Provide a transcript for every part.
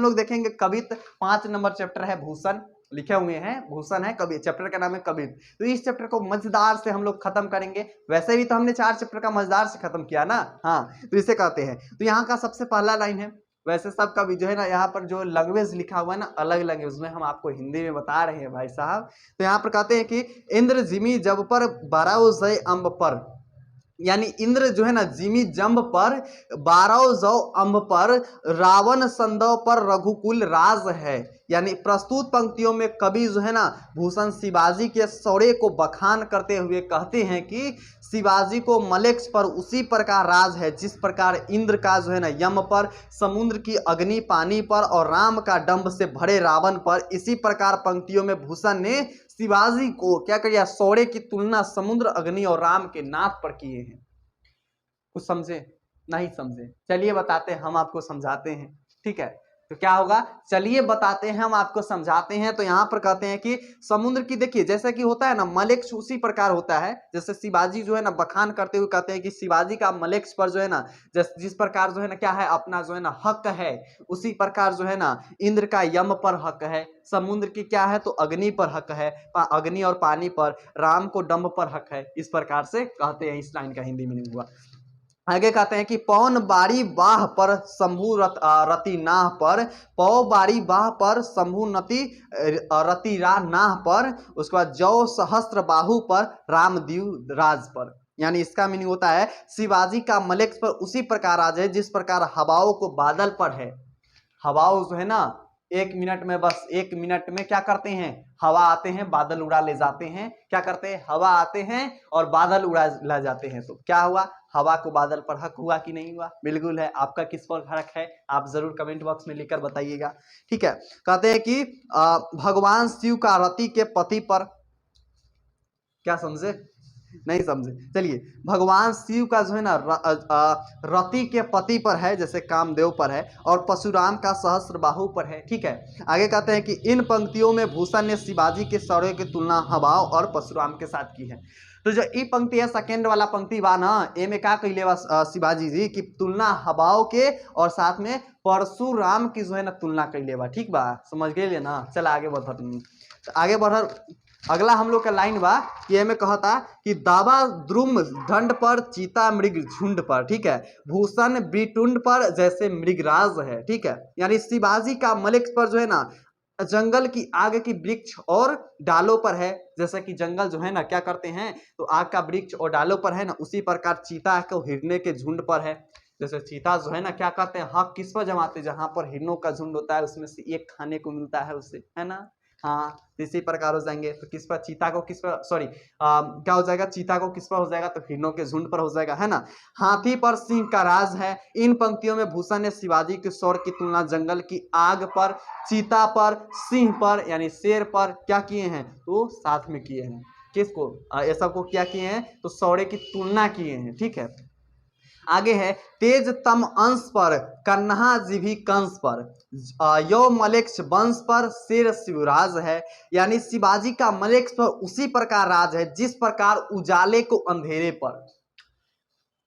लोग देखेंगे कवित 5 number chapter है भूषण, लिखे हुए हैं भूषण है, कवि चैप्टर का नाम है कवित। तो इस चैप्टर को मजेदार से हम लोग खत्म करेंगे। वैसे भी तो हमने 4 चैप्टर का मजेदार से खत्म किया ना, हाँ, तो इसे कहते हैं। तो यहाँ का सबसे पहला लाइन है, वैसे सबका भी जो है ना यहाँ पर जो लैंग्वेज लिखा हुआ है ना अलग लैंग्वेज में, हम आपको हिंदी में बता रहे हैं भाई साहब। तो यहाँ पर कहते हैं कि इंद्र जिमी जब पर 12 अम्ब पर, यानी इंद्र जो है ना जिमी जम्ब पर 12 अम्ब पर, रावण संदव पर रघुकुल राज है। यानी प्रस्तुत पंक्तियों में कवि जो है ना भूषण शिवाजी के शौर्य को बखान करते हुए कहते हैं कि शिवाजी को मलेक्ष पर उसी प्रकार राज है जिस प्रकार इंद्र का जो है ना यम पर, समुद्र की अग्नि पानी पर और राम का डंभ से भरे रावण पर। इसी प्रकार पंक्तियों में भूषण ने शिवाजी को क्या किया, शौर्य की तुलना समुद्र, अग्नि और राम के नाथ पर किए हैं। कुछ समझे? नहीं समझे? चलिए बताते हैं, हम आपको समझाते हैं, ठीक है। तो क्या होगा, चलिए बताते हैं, हम आपको समझाते हैं। तो यहाँ पर कहते हैं कि समुद्र की, देखिए जैसे कि होता है ना मलेक्ष उसी प्रकार होता है, जैसे शिवाजी जो है ना बखान करते हुए कहते हैं कि शिवाजी का मलेक्ष पर जो है ना जिस प्रकार जो है ना क्या है अपना जो है ना हक है, उसी प्रकार जो है ना इंद्र का यम पर हक है, समुद्र की क्या है तो अग्नि पर हक है, अग्नि और पानी पर, राम को डंभ पर हक है। इस प्रकार से कहते हैं, इस लाइन का हिंदी मीनिंग हुआ। आगे कहते हैं कि पवन बारी बाह पर शंभु रति नाह पर, पौ बारी बाह पर शंभु नति रति नाह पर, उसके बाद जौ सहस्त्र बाहु पर रामदीव राज पर। यानी इसका मीनिंग होता है शिवाजी का मलेक्ष पर उसी प्रकार राज है जिस प्रकार हवाओं को बादल पर है। हवाओं जो है ना 1 मिनट में, बस 1 मिनट में क्या करते हैं, हवा आते हैं बादल उड़ा ले जाते हैं। क्या करते हैं, हवा आते हैं और बादल उड़ा ले जाते हैं। तो क्या हुआ, हवा को बादल पर हक हुआ कि नहीं हुआ? बिल्कुल है। आपका किस पर हक है आप जरूर कमेंट बॉक्स में लिखकर बताइएगा, ठीक है। कहते हैं कि भगवान शिव का रति के पति पर, क्या समझे? नहीं समझे? चलिए, भगवान शिव का जो है ना रति के पति पर है, जैसे कामदेव पर है, और परशुराम का सहस्त्र बाहु पर है, ठीक है। आगे कहते हैं कि इन पंक्तियों में भूषण ने शिवाजी के शौर्य की तुलना हवाओं और परशुराम के साथ की है। तो जो ई पंक्ति है सेकेंड वाला पंक्ति बा ना, ए में क्या कैले बा शिवाजी जी की तुलना हवाओं के और साथ में परशुराम की जो है ना तुलना कैले बा, ठीक बा, समझ गए ना। चल आगे बढ़ अगला हम लोग का लाइन बा कि में कहता कि दावा द्रुम दंड पर, चीता मृग झुंड पर, ठीक है, भूषण बिटुंड पर जैसे मृगराज है, ठीक है। यानी शिवाजी का मलेक्ष पर जो है ना जंगल की आग की वृक्ष और डालों पर है, जैसे कि जंगल जो है ना क्या करते हैं तो आग का वृक्ष और डालों पर है ना, उसी प्रकार चीता को हिरने के झुंड पर है। जैसे चीता जो है ना क्या करते हैं, हक किस पर जमाते, जहां पर हिरणों का झुंड होता है उसमें से एक खाने को मिलता है उससे, है ना। हाँ, इसी प्रकार हो जाएंगे। तो किस पर, चीता को किस पर, सॉरी क्या हो जाएगा, चीता को किस पर हो जाएगा तो हिरणों के झुंड पर हो जाएगा, है ना। हाथी पर सिंह का राज है। इन पंक्तियों में भूषण ने शिवाजी के शौर्य की तुलना जंगल की आग पर, चीता पर, सिंह पर यानी शेर पर क्या किए हैं तो साथ में किए हैं। किसको, ये सबको क्या किए हैं तो शौर्य की तुलना किए हैं, ठीक है। आगे है तेज तम अंश पर, कन्हा जिभी कंस पर, यो मलेक्ष वंश पर शेर शिवराज है। यानी शिवाजी का मलेक्ष पर उसी प्रकार राज है जिस प्रकार उजाले को अंधेरे पर,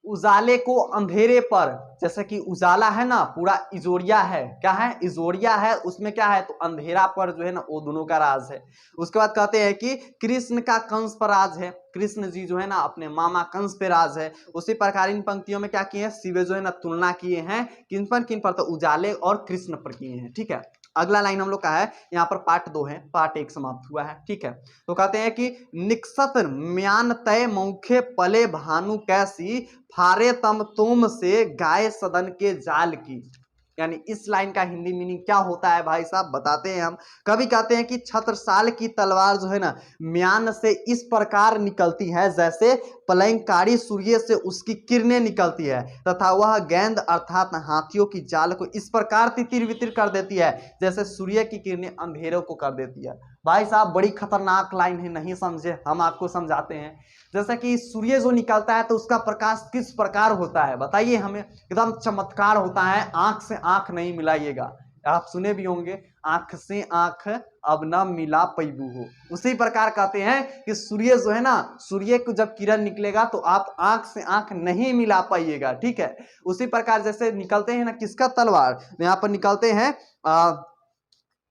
उजाले को अंधेरे पर, जैसे कि उजाला है ना पूरा इजोरिया है, क्या है इजोरिया है, उसमें क्या है तो अंधेरा पर जो है ना वो दोनों का राज है। उसके बाद कहते हैं कि कृष्ण का कंस पर राज है, कृष्ण जी जो है ना अपने मामा कंस पे राज है। उसी प्रकार इन पंक्तियों में क्या किए हैं शिव जो है ना तुलना किए हैं किन पर तो उजाले और कृष्ण पर किए हैं, ठीक है। अगला लाइन हम लोग का है, यहाँ पर पार्ट 2 है, पार्ट 1 समाप्त हुआ है, ठीक है। तो कहते हैं कि निक्षत म्यान तय मौखे पले भानु कैसी, फारे तम तुम से गाय सदन के जाल की। यानी इस लाइन का हिंदी मीनिंग क्या होता है भाई साहब बताते हैं हम। कभी कहते हैं कि छत्रसाल की तलवार जो है ना म्यान से इस प्रकार निकलती है जैसे पलंकारी सूर्य से उसकी किरणें निकलती है, तथा वह गेंद अर्थात हाथियों की जाल को इस प्रकार तितिर वितिर कर देती है जैसे सूर्य की किरणें अंधेरों को कर देती है। भाई साहब बड़ी खतरनाक लाइन है, नहीं समझे हम आपको समझाते हैं। जैसा कि सूर्य जो निकलता है तो उसका प्रकाश किस प्रकार होता है बताइए हमें, एकदम चमत्कार होता है, आंख से आंख नहीं मिलाइएगा, आप सुने भी होंगे, आंख से आंख अब ना मिला पैबू हो। उसी प्रकार कहते हैं कि सूर्य जो है ना, सूर्य को जब किरण निकलेगा तो आप आंख से आंख नहीं मिला पाइएगा, ठीक है। उसी प्रकार जैसे निकलते हैं ना किसका तलवार, यहाँ पर निकलते हैं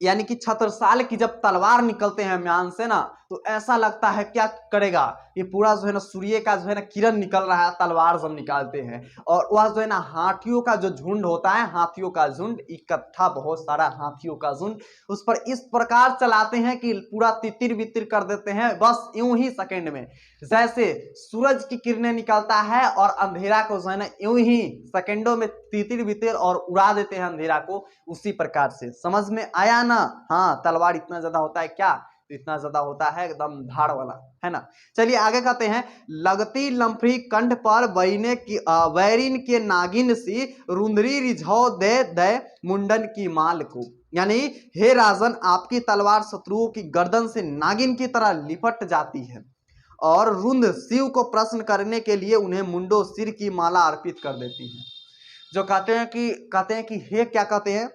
यानी कि छत्रसाल की जब तलवार निकलते हैं म्यान से ना, तो ऐसा लगता है क्या करेगा, ये पूरा जो है ना सूर्य का जो है ना किरण निकल रहा है तलवार जब निकालते हैं। और वह जो है ना हाथियों का जो झुंड होता है, हाथियों का झुंड इकट्ठा, बहुत सारा हाथियों का झुंड, उस पर इस प्रकार चलाते हैं कि पूरा तितिर बितिर कर देते हैं, बस यूं ही सेकंड में। जैसे सूरज की किरणें निकलता है और अंधेरा को जो है ना यूं ही सेकंडों में तितिर बितिर और उड़ा देते हैं अंधेरा को, उसी प्रकार से। समझ में आया ना? हाँ, तलवार इतना ज्यादा होता है क्या, तो इतना ज्यादा होता है एकदम धाड़ वाला, है ना। चलिए आगे कहते हैं, लगती लंफरी कंठ पर बैने की वैरिन के नागिन सी रुंदरी रिझाओ दे दे मुंडन की माल को। यानी हे राजन, आपकी तलवार शत्रुओं की गर्दन से नागिन की तरह लिपट जाती है और रुंद शिव को प्रश्न करने के लिए उन्हें मुंडो सिर की माला अर्पित कर देती है। जो कहते हैं कि हे क्या कहते हैं,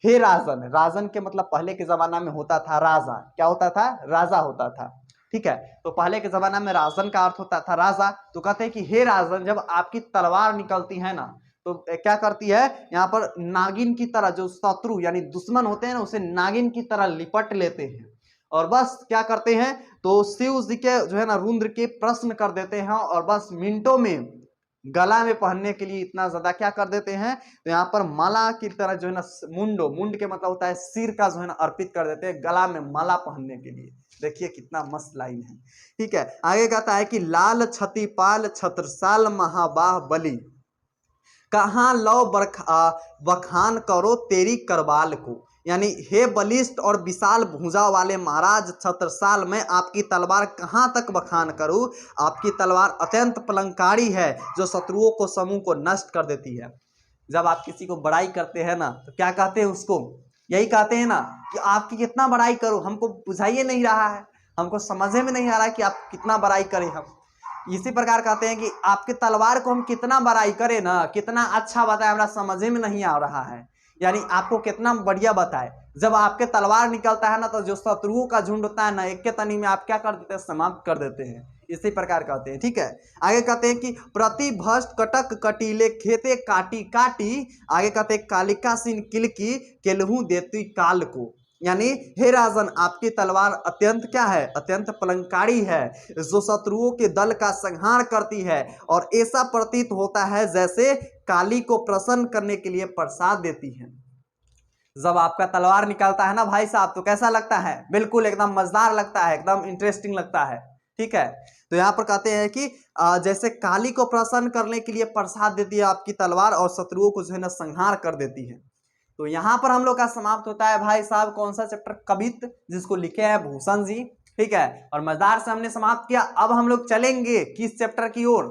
हे राजन। राजन के मतलब पहले के जमाना में होता था राजा, क्या होता था, राजा होता था, ठीक है। तो पहले के जमाना में राजन का अर्थ होता था राजा। तो कहते हैं कि हे राजन, जब आपकी तलवार निकलती है ना, तो क्या करती है, यहाँ पर नागिन की तरह, जो शत्रु यानी दुश्मन होते हैं ना, उसे नागिन की तरह लिपट लेते हैं और बस क्या करते हैं, तो शिव जी के जो है ना रुद्र के प्रश्न कर देते हैं और बस मिनटों में गला में पहनने के लिए इतना ज्यादा क्या कर देते हैं, तो यहाँ पर माला की तरह जो है ना, मुंड के मतलब होता है सिर का, जो है ना अर्पित कर देते हैं गला में माला पहनने के लिए। देखिए कितना मस्त लाइन है, ठीक है। आगे कहता है कि लाल छतिपाल छत्रसाल महाबाह बलि, कहाँ लो बखान करो तेरी करबाल को। यानी हे बलिष्ठ और विशाल भुजा वाले महाराज छत्रसाल, मैं आपकी तलवार कहाँ तक बखान करूं, आपकी तलवार अत्यंत पलंकारी है जो शत्रुओं को समूह को नष्ट कर देती है। जब आप किसी को बड़ाई करते हैं ना, तो क्या कहते हैं उसको, यही कहते हैं ना कि आपकी कितना बड़ाई करो, हमको बुझाइए नहीं रहा है, हमको समझ में नहीं आ रहा है कि आप कितना बड़ाई करें हम। इसी प्रकार कहते हैं कि आपके तलवार को हम कितना बड़ाई करें ना, कितना अच्छा बताए, हमारा समझ में नहीं आ रहा है, यानी आपको कितना बढ़िया बताए। जब आपके तलवार निकलता है ना, तो जो शत्रुओं का झुंड होता है ना, एक के तनी में आप क्या कर देते हैं, समाप्त कर देते हैं। इसी प्रकार कहते हैं, ठीक है। आगे कहते हैं कि प्रतिभस्ट कटक कटीले खेते काटी काटी, आगे कहते हैं कालिका सिन किलकी केलहू देती काल को। यानी हे राजन, आपकी तलवार अत्यंत क्या है, अत्यंत पलंकारी है, जो शत्रुओं के दल का संहार करती है और ऐसा प्रतीत होता है जैसे काली को प्रसन्न करने के लिए प्रसाद देती है। जब आपका तलवार निकलता है ना भाई साहब, तो कैसा लगता है, बिल्कुल एकदम मजेदार लगता है, एकदम इंटरेस्टिंग लगता है, ठीक है। तो यहाँ पर कहते हैं कि जैसे काली को प्रसन्न करने के लिए प्रसाद देती है आपकी तलवार और शत्रुओं को जो है ना संहार कर देती है। तो यहाँ पर हम लोग का समाप्त होता है भाई साहब कौन सा चैप्टर, कवित्त, जिसको लिखे हैं भूषण जी, ठीक है। और मजेदार से हमने समाप्त किया। अब हम लोग चलेंगे किस चैप्टर की ओर,